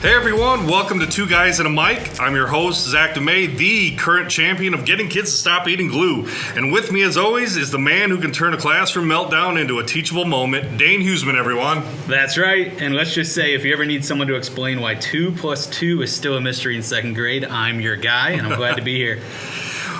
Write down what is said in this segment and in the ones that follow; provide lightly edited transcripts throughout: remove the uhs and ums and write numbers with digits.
Hey everyone, welcome to Two Guys and a Mic. I'm your host, Zach DeMay, the current champion of getting kids to stop eating glue. And with me as always is the man who can turn a classroom meltdown into a teachable moment, Dane Huseman, everyone. That's right, and let's just say if you ever need someone to explain why 2 + 2 is still a mystery in second grade, I'm your guy, and I'm glad to be here.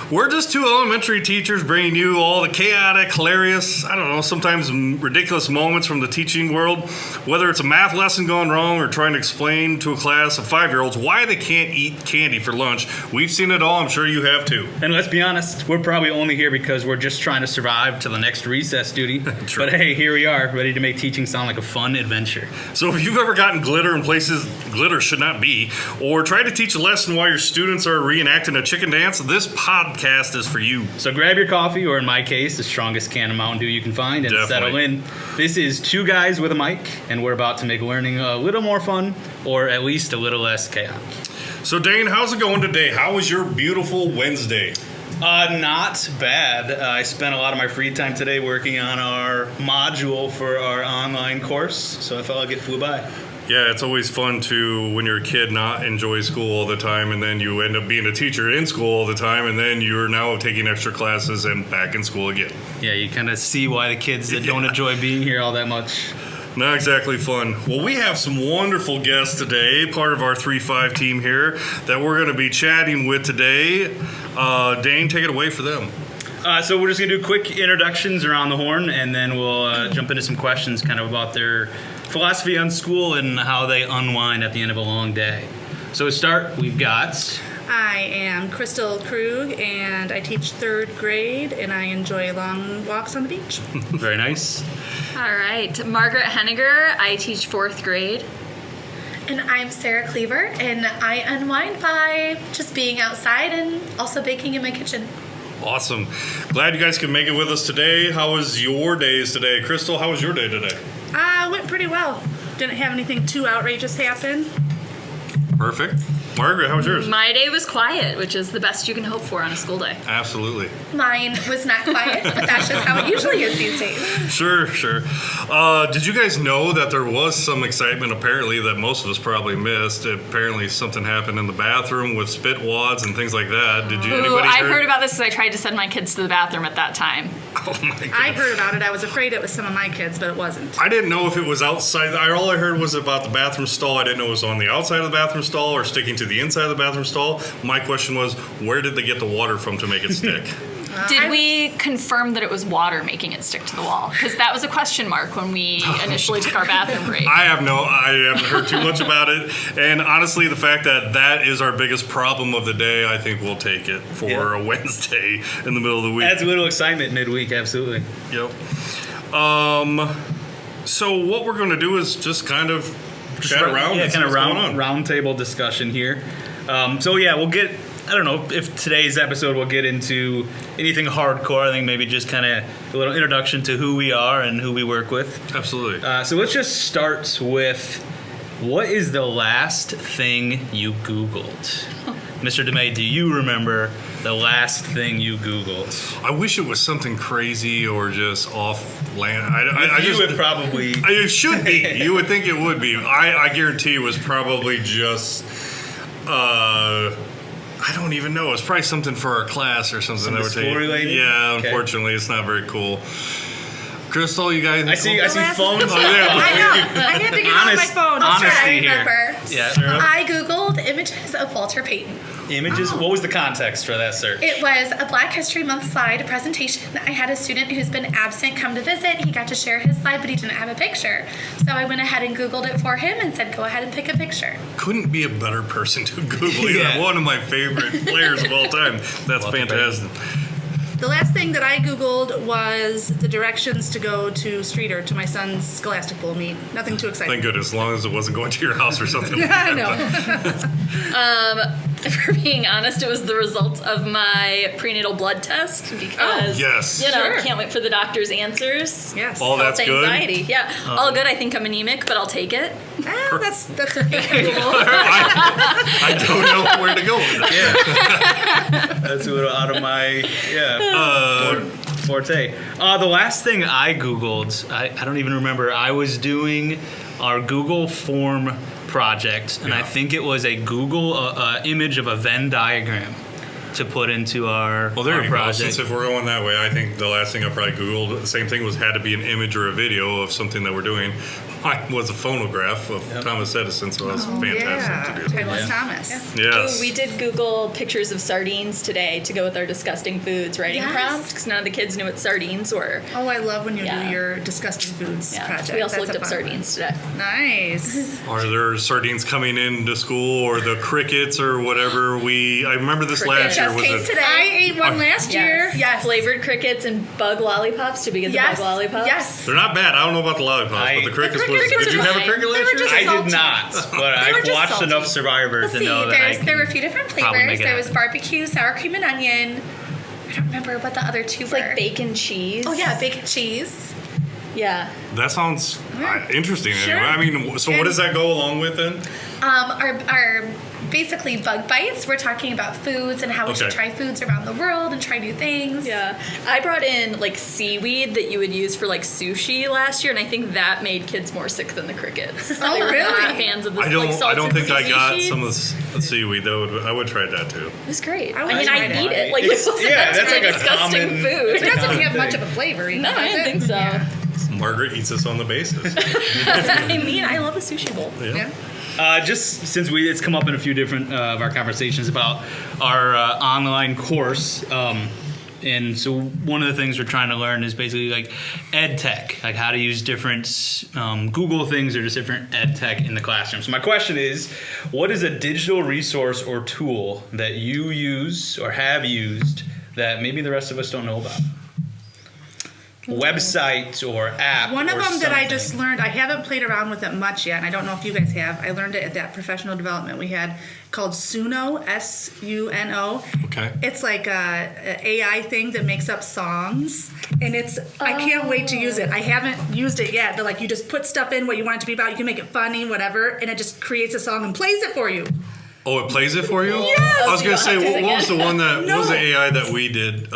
We're just two elementary teachers bringing you all the chaotic, hilarious, sometimes ridiculous moments from the teaching world. Whether it's a math lesson gone wrong or trying to explain to a class of 5-year-olds why they can't eat candy for lunch, we've seen it all. I'm sure you have too. And let's be honest, we're probably only here because we're just trying to survive to the next recess duty. True. But hey, here we are, ready to make teaching sound like a fun adventure. So if you've ever gotten glitter in places glitter should not be, or tried to teach a lesson while your students are reenacting a chicken dance, this podcast is for you. So grab your coffee, or in my case, the strongest can of Mountain Dew you can find, and settle in. This is Two Guys with a Mic, and we're about to make learning a little more fun, or at least a little less chaotic. So Dane, how's it going today? How was your beautiful Wednesday? Not bad. I spent a lot of my free time today working on our module for our online course, so I felt like it flew by. Yeah, it's always fun to, when you're a kid, not enjoy school all the time, and then you end up being a teacher in school all the time, and then you're now taking extra classes and back in school again. Yeah, you kind of see why the kids that don't enjoy being here all that much. Not exactly fun. Well, we have some wonderful guests today, part of our 3-5 team here, that we're going to be chatting with today. Dane, take it away for them. So we're just going to do quick introductions around the horn, and then we'll jump into some questions kind of about their philosophy on school and how they unwind at the end of a long day. So to start, we've got... I am Crystal Krug, and I teach 3rd grade, and I enjoy long walks on the beach. Very nice. All right, Margaret Henniger. I teach 4th grade. And I'm Sarah Cleaver, and I unwind by just being outside and also baking in my kitchen. Awesome. Glad you guys could make it with us today. How was your days today? Crystal, how was your day today? Went pretty well. Didn't have anything too outrageous happen. Perfect. Margaret, how was yours? My day was quiet, which is the best you can hope for on a school day. Absolutely. Mine was not quiet, but that's just how it usually is these days. Sure. Did you guys know that there was some excitement, apparently, that most of us probably missed? Apparently something happened in the bathroom with spit wads and things like that. Did you? Anybody I heard about this because I tried to send my kids to the bathroom at that time. Oh my God. I heard about it. I was afraid it was some of my kids, but it wasn't. I didn't know if it was outside. All I heard was about the bathroom stall. I didn't know it was on the outside of the bathroom stall or sticking to the inside of the bathroom stall. My question was, where did they get the water from to make it stick? Did we confirm that it was water making it stick to the wall? Because that was a question mark when we initially took our bathroom break. I haven't heard too much about it. And honestly, the fact that is our biggest problem of the day, I think we'll take it for a Wednesday in the middle of the week. Adds a little excitement midweek, absolutely. Yep. So what we're going to do is just kind of chat around. Yeah, kind of round table discussion here. We'll get... I don't know if today's episode will get into anything hardcore. I think maybe just kind of a little introduction to who we are and who we work with. Absolutely. So let's just start with, what is the last thing you Googled? Mr. DeMay, do you remember the last thing you Googled? I wish it was something crazy or just off-land. Would probably... It should be. You would think it would be. I guarantee it was probably just... I don't even know. It's probably something for our class or something that we're taking. Yeah, okay. Unfortunately, it's not very cool. Crystal, you guys... I see phones. Oh, yeah. I know. I had to get on my phone. Honesty I remember. Here. Yeah. I Googled images of Walter Payton. Images? What was the context for that search? It was a Black History Month slide presentation. I had a student who's been absent come to visit. He got to share his slide, but he didn't have a picture. So I went ahead and Googled it for him and said, go ahead and pick a picture. Couldn't be a better person to Google. Yeah. One of my favorite players of all time. That's fantastic. The last thing that I Googled was the directions to go to Streeter, to my son's Scholastic Bowl meet. Nothing too exciting. Thank goodness, as long as it wasn't going to your house or something. I know. For being honest, it was the results of my prenatal blood test because, can't wait for the doctor's answers. Yes. All that's good? Anxiety. Yeah. All good. I think I'm anemic, but I'll take it. That's okay. I don't know where to go with it. Yeah. That's a little out of my forte. The last thing I Googled, I don't even remember. I was doing our Google form project, and I think it was a Google image of a Venn diagram to put into our Well, there our you go. project. Since if we're going that way, I think the last thing I probably Googled, the same thing had to be an image or a video of something that we're doing. Mine was a phonograph of Thomas Edison, so that's fantastic to do. Thomas Thomas. Yes. Ooh, we did Google pictures of sardines today to go with our disgusting foods writing Yes. prompts because none of the kids knew what sardines were. Oh, I love when you Yeah. do your disgusting foods Yeah. project. We also That's looked a up fun one. sardines today. Nice. Are there sardines coming into school or the crickets or whatever? I remember this last year Just was came a, today. I ate one last year. Yes. Flavored crickets and bug lollipops. Did we get the Yes. bug lollipops? Yes. they're not bad. I don't know about the lollipops, but the crickets was. crickets Did you are have a fine. cricket They last were year? just I salty. did not, but I've just watched salty. enough Survivors Let's to see. know that There were a few different probably flavors. make it There was happen. barbecue, sour cream and onion. I don't remember what the other two It's were. like bacon cheese. Oh yeah, bacon cheese. Yeah. That sounds interesting. Sure. Anyway. I mean, so what does that go along with then? Our basically bug bites. We're talking about foods and how we should Okay. try foods around the world and try new things. Yeah. I brought in like seaweed that you would use for like sushi last year, and I think that made kids more sick than the crickets. Oh, They were really? not fans of the I don't. like, I salted don't think I got sushi. some of the seaweed. I would try that too. It was great. I I would mean, try I'd it. eat it. Like, It's- it wasn't yeah, that's that's like a disgusting common- food. It doesn't common have much thing. of a flavor. No, I does didn't it? think so. Yeah. Margaret eats us on the basis. I mean, I love a sushi bowl. Yeah. Just since it's come up in a few different of our conversations about our online course, and so one of the things we're trying to learn is basically like ed tech, like how to use different Google things or just different ed tech in the classroom. So my question is, what is a digital resource or tool that you use or have used that maybe the rest of us don't know about? Website or app. One of or them that I something. just learned, I haven't played around with it much yet, and I don't know if you guys have. I learned it at that professional development we had called Suno, S-U-N-O. Okay. It's like a AI thing that makes up songs, and I can't wait to use it. I haven't used it yet. But like you just put stuff in what you want it to be about. You can make it funny, whatever, and it just creates a song and plays it for you. Oh, it plays it for you? Yes! I was gonna You say, don't have to what was the sing it. one that what was the No. AI that we did?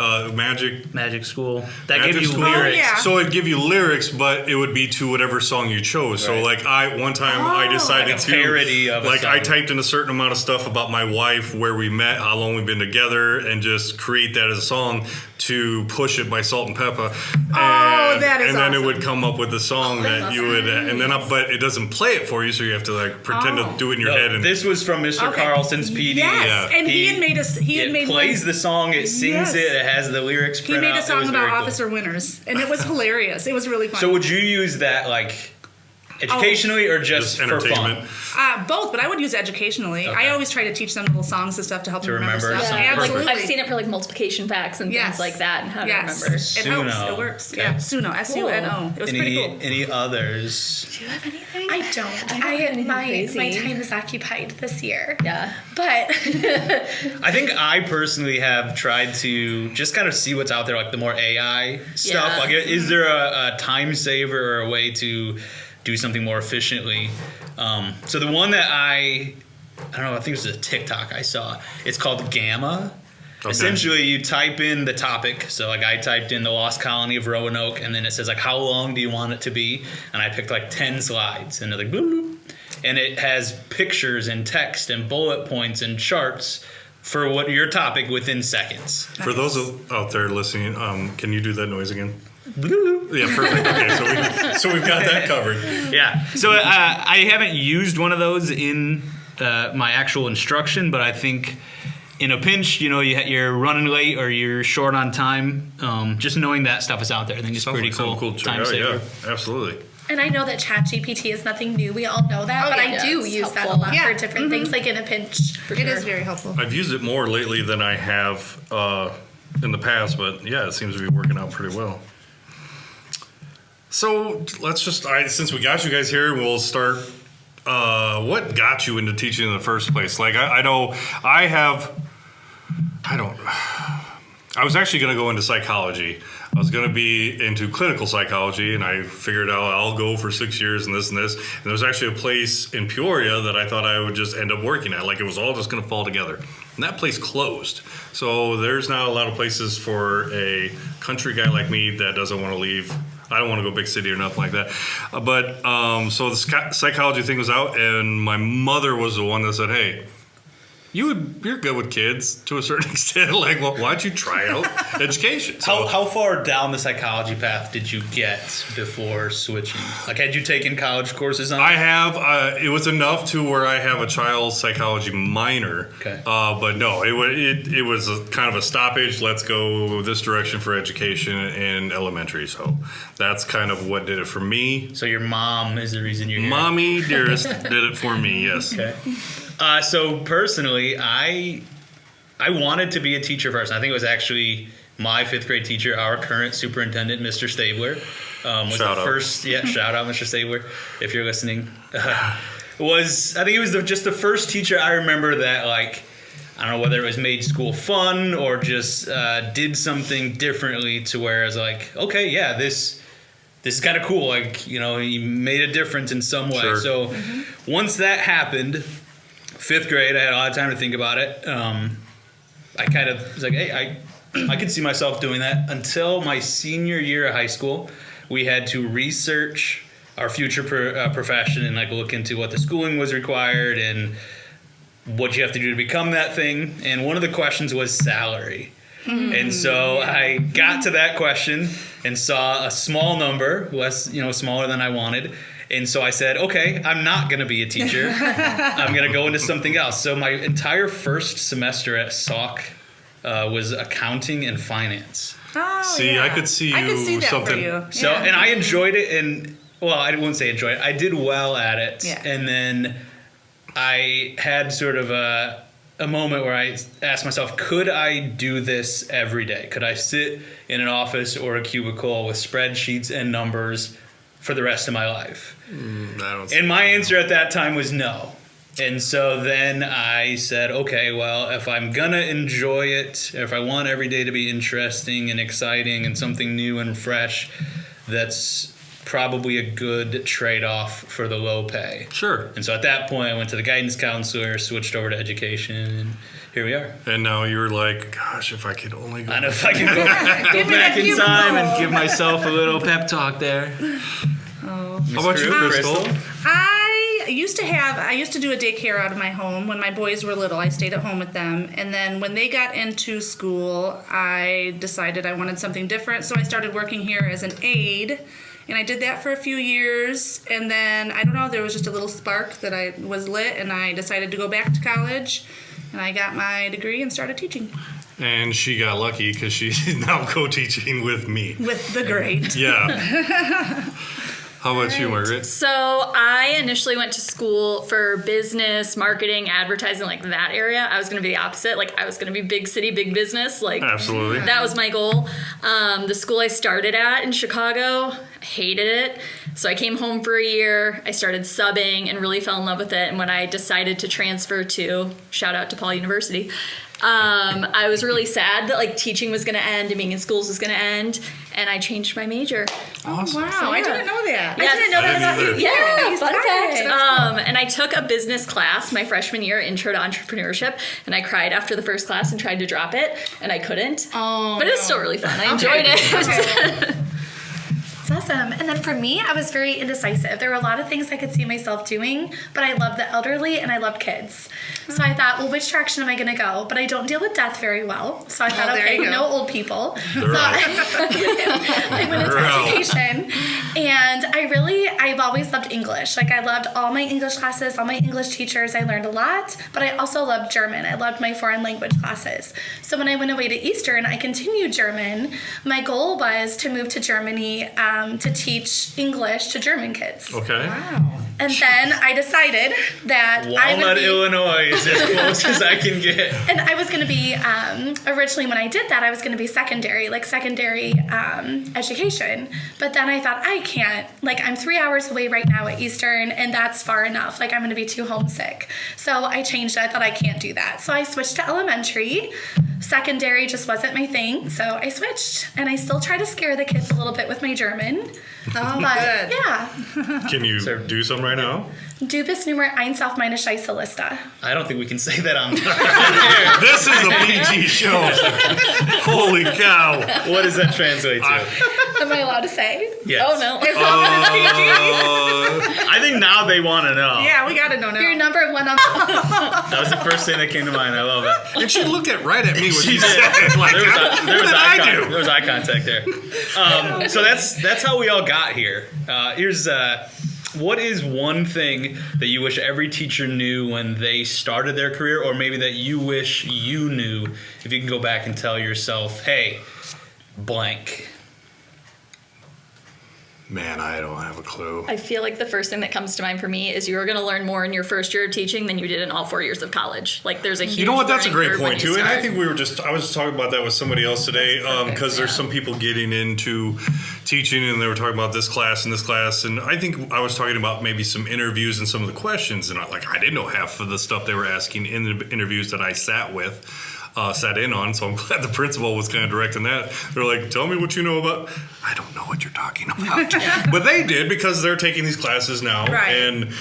Magic School. That Magic gave you School. lyrics. Oh, yeah. So it'd give you lyrics, but it would be to whatever song you chose. So Right. like one time I decided Like a to parody of a like I song. typed in a certain amount of stuff about my wife, where we met, how long we've been together, and just create that as a song to Push It by Salt and Pepper. And, that is and then it awesome. would come up with a song that you would and then but it doesn't play it for you, so you have to like pretend to do it in your No, head and this was from Mr. Okay. Carlson's PD. Yes, Yeah. and he had made us. He had it made plays one- the song, it sings Yes. it, it has the lyrics He spread made out. a It song was about very cool. Officer Winners, and it was hilarious. It was really fun. So would you use that like educationally or just, just for entertainment. fun? Both, but I would use educationally. Okay. I always try to teach them little songs and stuff to help To them remember remember stuff. something. Yeah, Perfect. absolutely. I've seen it for like multiplication facts and Yes. things like that, and how Yes. to remember. It helps. Suno. It works. Okay. Yeah, Suno, S-U-N-O. It was pretty cool. Any others? Do you have anything? I don't. don't have anything my crazy. time is occupied this year. Yeah. But I think I personally have tried to just kind of see what's out there, like the more AI stuff. Yeah. Like, is there a time saver or a way to do something more efficiently? So the one that I don't know, I think it was a TikTok I saw. It's called Gamma. Okay. Essentially, you type in the topic. So, like, I typed in the Lost Colony of Roanoke, and then it says, like, how long do you want it to be? And I picked, like, 10 slides. And they're like, bloop, bloop. And it has pictures and text and bullet points and charts for what your topic within seconds. For those out there listening, can you do that noise again? Bloop, bloop. Yeah, perfect. Okay, so we've got that covered. Yeah. So, I haven't used one of those in my actual instruction, but I think in a pinch, you know, you're running late or you're short on time, just knowing that stuff is out there, I think it's Sounds pretty like something cool. to Time check out. saver. Yeah, absolutely. and I know that ChatGPT is nothing new. We all know that, but yeah. I do It's use that a helpful. lot Yeah. for different things, like in a pinch. It is very helpful. I've used it more lately than I have in the past, but yeah, it seems to be working out pretty well. So let's just, since we got you guys here, we'll start. What got you into teaching in the first place? Like, I know I was actually going to go into psychology. I was going to be into clinical psychology, and I figured out I'll go for 6 years and this and this. And there was actually a place in Peoria that I thought I would just end up working at. Like, it was all just going to fall together. And that place closed. So there's not a lot of places for a country guy like me that doesn't want to leave I don't want to go big city or nothing like that. But so the psychology thing was out, and my mother was the one that said, "Hey, you're good with kids to a certain extent. Like, well, why don't you try out education?" So, How far down the psychology path did you get before switching? Like, had you taken college courses on? I have. It was enough to where I have a child psychology minor. Okay. But no, it was a kind of a stoppage. Let's go this direction for education in elementary. So that's kind of what did it for me. So your mom is the reason you're here. Mommy dearest did it for me. Yes. Okay. So personally, I wanted to be a teacher first. I think it was actually my 5th grade teacher, our current superintendent, Mr. Stabler. Was Shout the out. first, shout out, Mr. Stabler, if you're listening. I think it was just the first teacher I remember that, like, I don't know whether it was made school fun or just did something differently to where I was like, okay, yeah, this is kind of cool. Like, he made a difference in some way. Sure. So once that happened, 5th grade, I had a lot of time to think about it. I kind of was like, hey, I could see myself doing that. Until my senior year of high school, we had to research our future profession and like look into what the schooling was required and what you have to do to become that thing. And one of the questions was salary. And so I got to that question and saw a small number, less, smaller than I wanted. And so I said, okay, I'm not going to be a teacher. I'm going to go into something else. So my entire first semester at SAUC was accounting and finance. Oh, See, yeah. I could see I could you see that something- for you. So, Yeah. and I enjoyed it. And, well, I wouldn't say enjoyed it. I did well at it. Yeah. And then I had sort of a moment where I asked myself, could I do this every day? Could I sit in an office or a cubicle with spreadsheets and numbers for the rest of my life? I don't see And my answer at that time was no. And so then I said, okay, well, if I'm going to enjoy it, if I want every day to be interesting and exciting and something new and fresh, that's probably a good trade-off for the low pay. Sure. And so at that point, I went to the guidance counselor, switched over to education, and here we are. And now you're like, gosh, if I could only go. And if I can go back in time and give myself a little pep talk there. How about you, Crystal? I used to do a daycare out of my home when my boys were little. I stayed at home with them. And then when they got into school, I decided I wanted something different. So I started working here as an aide. And I did that for a few years. And then, I don't know, there was just a little spark that I was lit. And I decided to go back to college. And I got my degree and started teaching. And she got lucky because she's now co-teaching with me. With the grade. Yeah. How about you, Margaret? So I initially went to school for business, marketing, advertising, like that area. I was going to be the opposite. Like I was going to be big city, big business. Like Absolutely. that was my goal. The school I started at in Chicago, I hated it. So I came home for a year. I started subbing and really fell in love with it. And when I decided to transfer to, shout out to Paul University, I was really sad that like teaching was going to end and being in schools was going to end. And I changed my major. Awesome. Wow, So, I yeah. didn't know that. Yes. I didn't know that about I didn't you. either. Yeah, you fun started. fact. And I took a business class my freshman year, Intro to Entrepreneurship, and I cried after the first class and tried to drop it, and I couldn't. Oh, But it was no. still really fun. I enjoyed it. It's awesome. And then for me, I was very indecisive. There were a lot of things I could see myself doing, but I love the elderly and I love kids. So I thought, well, which direction am I going to go? But I don't deal with death very well. So I thought, there okay, you go. no old people. They're So out. I went into They're out. education. And I've always loved English. Like I loved all my English classes, all my English teachers. I learned a lot, but I also loved German. I loved my foreign language classes. So when I went away to Eastern, I continued German. My goal was to move to Germany to teach English to German kids. Okay. Wow. And then I decided that I would Walnut, be, Illinois is as close as I can get. and I was going to be, originally when I did that, I was going to be secondary education. But then I thought, I can't, like I'm 3 hours away right now at Eastern and that's far enough. Like I'm going to be too homesick. So I changed it. I thought I can't do that. So I switched to elementary. Secondary just wasn't my thing. So I switched and I still try to scare the kids a little bit with my German. Oh, But good. yeah, Can you do some right now? du bist nur eins auf meine Scheiße-Liste. I don't think we can say that on This is a PG show. Holy cow. What does that translate to? Am I allowed to say? Yes. Oh no. As long as it's PG. I think now they want to know. Yeah, we gotta know now. You're number one on That was the first thing that came to mind. I love it. And she looked right at me when She she did. said, like, There what was eye contact there. So that's how we all got here. Here's what is one thing that you wish every teacher knew when they started their career, or maybe that you wish you knew if you can go back and tell yourself, hey, blank. Man, I don't have a clue. I feel like the first thing that comes to mind for me is you're going to learn more in your first year of teaching than you did in all 4 years of college. Like there's a huge You know what? That's a learning great curve when point you too. And I start. think I was just talking about that with somebody else today because there's yeah. some people getting into teaching and they were talking about this class and this class. And I think I was talking about maybe some interviews and some of the questions. And I didn't know half of the stuff they were asking in the interviews that I sat in on. So I'm glad the principal was kind of directing that. They're like, tell me what you know about. I don't know what you're talking about. But they did because they're taking these classes now. Right. And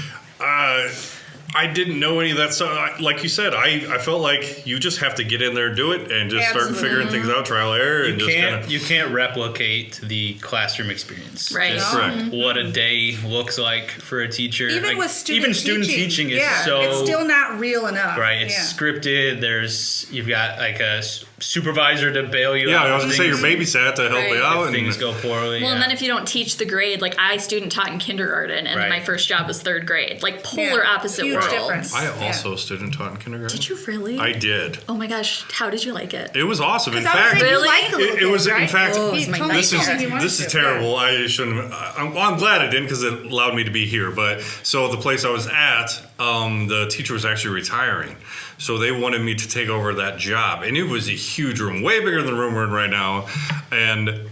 I didn't know any of that stuff. Like you said, I felt like you just have to get in there and do it and just start Absolutely. figuring things out, trial error, and just kind of. You can't replicate the classroom experience. Right. Just Correct. what a day looks like for a teacher. Even Like, with student teaching is yeah, so it's still not real enough. right. It's yeah. scripted. You've got like a supervisor to bail you Yeah, out. I was going to say your babysat to help Right. you out. if And things go poorly. Well, yeah. and then if you don't teach the grade, like I student taught in kindergarten, and Right. my first job was third grade. Like polar Yeah. opposite Huge worlds. difference. I Yeah. also student taught in kindergarten. Did you really? I did. Oh my gosh, how did you like it? It was awesome. In Because I was fact, saying Really? you like the little it was kids, right? in fact. Oh, He it's my told me This nightmare. he wanted is to. terrible. I shouldn't. I'm glad I didn't because it allowed me to be here. But so the place I was at, the teacher was actually retiring, so they wanted me to take over that job, and it was a huge room, way bigger than the room we're in right now, and.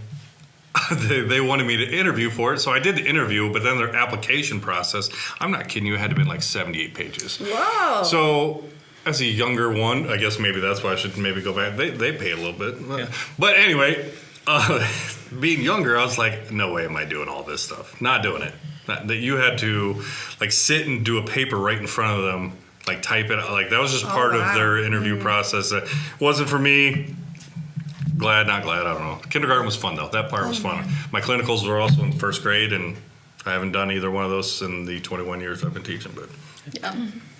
They wanted me to interview for it, so I did the interview. But then their application process, I'm not kidding you, it had to be like 78 pages. Whoa. So, as a younger one, I guess maybe that's why I should maybe go back. They pay a little bit. Yeah. But anyway, being younger, I was like, no way am I doing all this stuff. Not doing it. That you had to like sit and do a paper right in front of them, like type it. Like that was just part wow. of their interview process. That wasn't for me. Glad, not glad, I don't know. Kindergarten was fun though. That part was fun. My clinicals were also in first grade, and I haven't done either one of those in the 21 years I've been teaching. But Yeah. All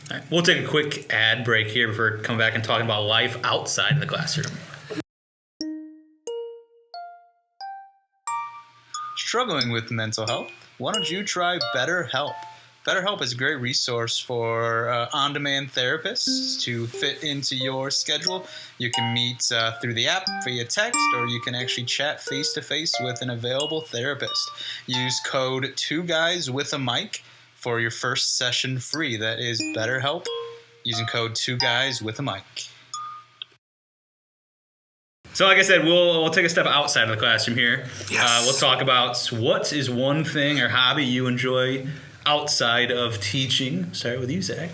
right. We'll take a quick ad break here before we come back and talking about life outside of the classroom. Struggling with mental health? Why don't you try BetterHelp? BetterHelp is a great resource for on-demand therapists to fit into your schedule. You can meet through the app via text, or you can actually chat face-to-face with an available therapist. Use code 2GuysWithAMic for your first session free. That is BetterHelp using code 2GuysWithAMic. So like I said, we'll take a step outside of the classroom here. Yes. We'll talk about what is one thing or hobby you enjoy outside of teaching. Start with you, Zach.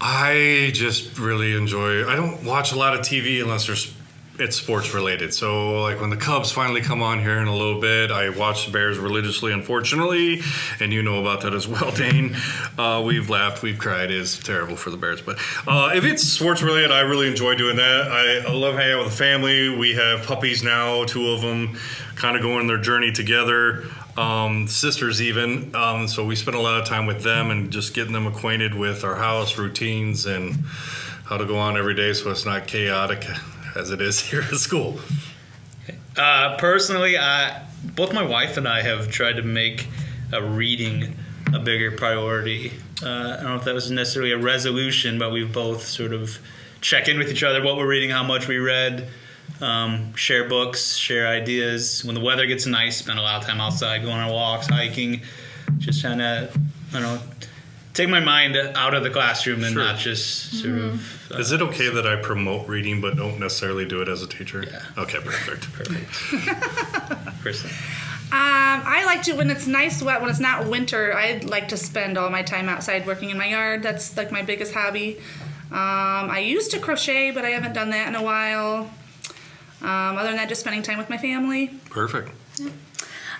I just really enjoy. I don't watch a lot of TV unless it's sports related. So like when the Cubs finally come on here in a little bit, I watch the Bears religiously, unfortunately, and you know about that as well, Dane. We've laughed, we've cried. It's terrible for the Bears, but if it's sports related, I really enjoy doing that. I love hanging out with the family. We have puppies now, 2 of them, kind of going their journey together. Sisters even. So we spend a lot of time with them and just getting them acquainted with our house routines and how to go on every day so it's not chaotic as it is here at school. Personally, both my wife and I have tried to make reading a bigger priority. I don't know if that was necessarily a resolution, but we've both sort of check in with each other, what we're reading, how much we read, share books, share ideas. When the weather gets nice, spend a lot of time outside, going on walks, hiking, just trying to, I don't know, take my mind out of the classroom and Sure. not just sort of... Is it okay that I promote reading but don't necessarily do it as a teacher? Yeah. Okay, perfect. Kristen? I like to, when it's nice wet, when it's not winter, I like to spend all my time outside working in my yard. That's like my biggest hobby. I used to crochet, but I haven't done that in a while. Other than that, just spending time with my family. Perfect.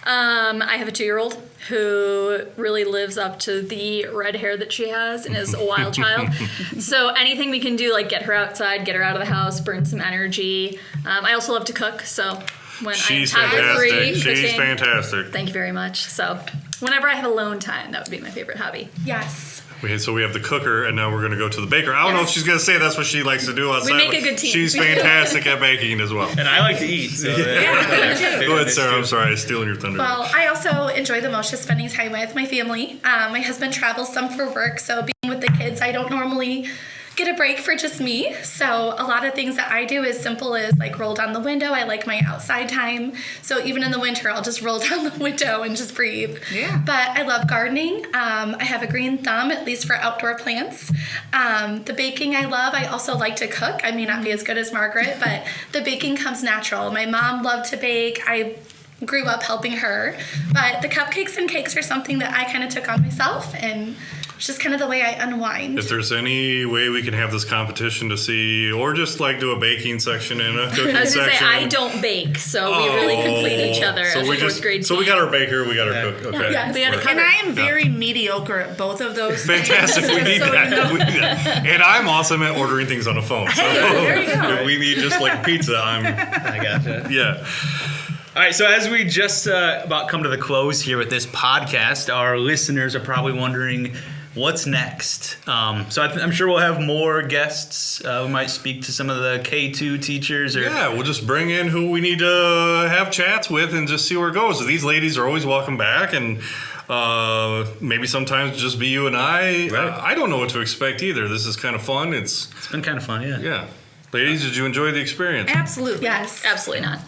I have a 2-year-old who really lives up to the red hair that she has and is a wild child. So anything we can do, like get her outside, get her out of the house, burn some energy. I also love to cook, so when She's I'm toddler-free fantastic. She's cooking. fantastic. Thank you very much. So whenever I have alone time, that would be my favorite hobby. Yes. So we have the cooker, and now we're going to go to the baker. I don't know if she's going to say that's what she likes to do outside. make a but good team. She's fantastic at baking as well. And I like to eat. So Go ahead, Sarah. I'm sorry. I'm stealing your thunder. Well, I also enjoy the most just spending time with my family. My husband travels some for work, so being with the kids, I don't normally get a break for just me. So a lot of things that I do is simple as like roll down the window. I like my outside time. So even in the winter, I'll just roll down the window and just breathe. Yeah. But I love gardening. I have a green thumb, at least for outdoor plants. The baking I love. I also like to cook. I may not be as good as Margaret, but the baking comes natural. My mom loved to bake. I grew up helping her. But the cupcakes and cakes are something that I kind of took on myself, and it's just kind of the way I unwind. If there's any way we can have this competition to see, or just like do a baking section and a cooking I was going to section. say, I don't bake, so we really complete each other So as we a fourth grade So we team. got our baker, we got our cook. Okay. Yes. We had a And I am very mediocre at both of those Fantastic. things. We need So that. you know. We need that. And I'm awesome at ordering things on the phone. So there you go. if we need just like pizza, I gotcha. yeah. All right, so as we just about come to the close here with this podcast, our listeners are probably wondering what's next. So I'm sure we'll have more guests. We might speak to some of the K2 teachers. Or Yeah, we'll just bring in who we need to have chats with and just see where it goes. These ladies are always welcome back, and maybe sometimes just be you and I. Right. I don't know what to expect either. This is kind of fun. It's been kind of fun, yeah. Yeah. Ladies, did you enjoy the experience? Absolutely. Yes. Absolutely not.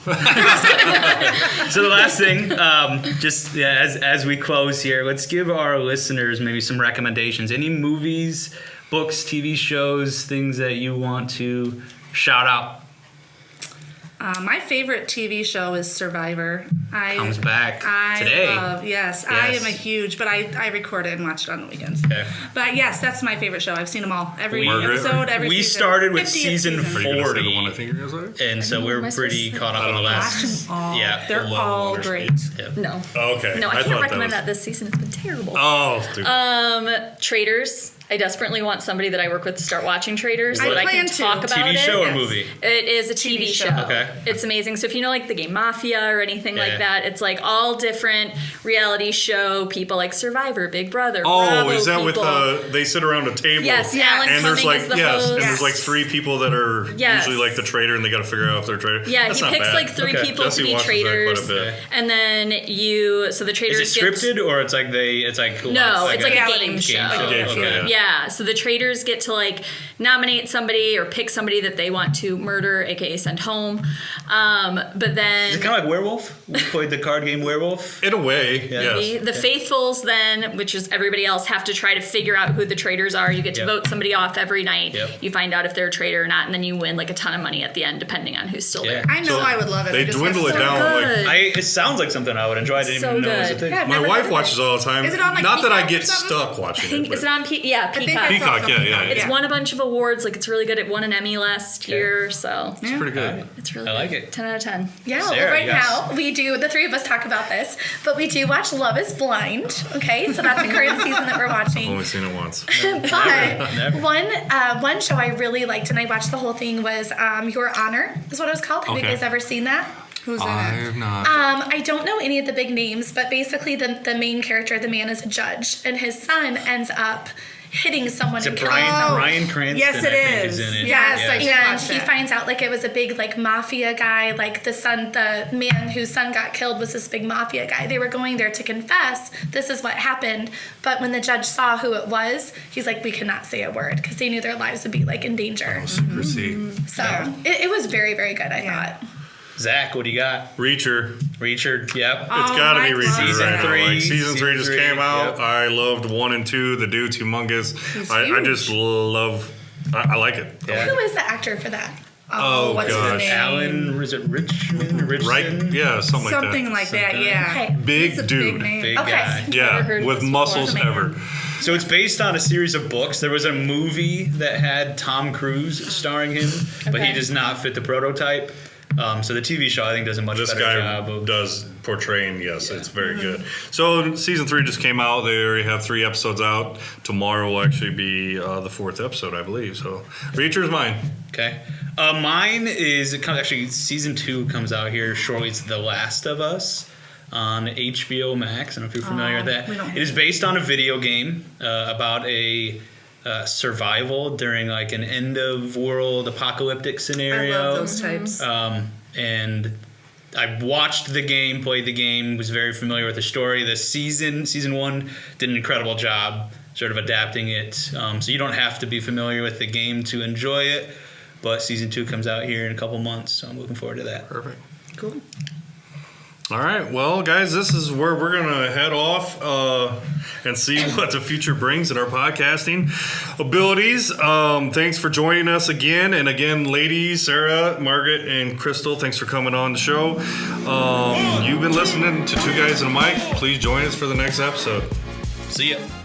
So the last thing, as we close here, let's give our listeners maybe some recommendations. Any movies, books, TV shows, things that you want to shout out? My favorite TV show is Survivor. Comes back I today. love, yes, I am a huge, but I record it and watch it on the weekends. Okay. But yes, that's my favorite show. I've seen them all. Every Margaret? episode, every We season. started with 50th season Are you going to say the 40. one I think you're going to say? And so Am I we're supposed pretty to- caught up on the Watch last. them all. Yeah, They're the all Lone great. Yep. No. Okay. No, I thought can't recommend was- that this season. It's been terrible. Oh, dude. Traders. I desperately want somebody that I work with to start watching Traders so I that I plan can to. talk about TV it. show or Yes. movie? It is a TV show. Okay. It's amazing. So if you know like the game Mafia or anything Yeah. like that, it's like all different reality show people like Survivor, Big Brother. Oh, Bravo is that with people. they sit around a table? Yes, Yeah. Alan And there's Cumming like is the host. and there's like three people that are Yes. usually like the trader, and they got to figure out if they're trader. Yeah, That's he not picks bad. like three Okay. people Jesse to be watches that quite a traders, bit. and then so the Is traders it scripted or it's like who No, wants- it's like a reality game show. show. Game show, Okay. Yeah, so the traders get to like nominate somebody or pick somebody that they want to murder, aka send home. But then Is it kind of like Werewolf? We played the card game Werewolf. In a way, Yeah. yes. the faithfuls then, which is everybody else, have to try to figure out who the traders are. You get to Yep. vote somebody off every night. Yep. You find out if they're a traitor or not, and then you win like a ton of money at the end, depending on who's still Yeah. there. I know I would love it. They I just dwindle have it so down. Good. Like It sounds like something I would enjoy. I didn't So even know it was a good. thing. Yeah, I've my never wife heard of watches it. all the time. Is it on, like, Not that I Peacock get or something? stuck I watching think it. is it on I think Peacock? I saw Peacock, something yeah. about it, It's won a bunch of awards. Like it's really good. It won an Emmy last year, so It's pretty good. it's really I like good. it. 10 out of 10. Yeah, Sarah, well, right you guys- now we do, the three of us talk about this, but we do watch Love is Blind, okay? So that's the current season that we're watching. Only seen it once. But Never. one show I really liked and I watched the whole thing was Your Honor is what it was called. Have you Okay. guys ever seen that? Who's in it? not. I don't know any of the big names, but basically the main character, the man, is a judge, and his son ends up hitting someone Is and it killing someone. Bryan Cranston? Yes, it I think is. is in it. Yes, Yes, I did and watch he that. finds out like it was a big like mafia guy, like the man whose son got killed was this big mafia guy. They were going there to confess this is what happened, but when the judge saw who it was, he's like, we cannot say a word because they knew their lives would be like in danger. Secrecy. So it was very, very good, I thought. Zach, what do you got? Reacher. Reacher, yep. It's Oh, got to I be love Reacher Season right now. three. Like, season 3 just Season came three, out. yep. I loved 1 and 2. The dude's humongous. I huge. just love. I like it. Yeah. Who is the actor for that? Oh, what's gosh. his name? Alan, is it Richmond? Right? Richardson? Yeah, something like Something that. like that, yeah. Okay. Big It's a dude. big name. Big Okay. guy. Never Yeah, heard of with this before. muscles Amazing. ever. So it's based on a series of books. There was a movie that had Tom Cruise starring him, but he Okay. does not fit the prototype. So the TV show, I think, does a much This better guy job of. does portraying. Yes, it's very good. So season 3 just came out. They already have 3 episodes out. Tomorrow will actually be the 4th episode, I believe. So Reacher's mine. Okay. Mine is actually season 2 comes out here shortly. It's The Last of Us on HBO Max. I don't know if you're familiar with that. we don't have It is based on a video game about a survival during like an end of world apocalyptic I scenario. love those types. And I watched the game, played the game, was very familiar with the story. The season 1 did an incredible job sort of adapting it. So you don't have to be familiar with the game to enjoy it. But season 2 comes out here in a couple months, so I'm looking forward to that. Perfect. Cool. All right, well, guys, this is where we're going to head off and see what the future brings in our podcasting abilities. Thanks for joining us again. And again, ladies, Sarah, Margaret, and Crystal, thanks for coming on the show. You've been listening to Two Guys and a Mic. Please join us for the next episode. See ya.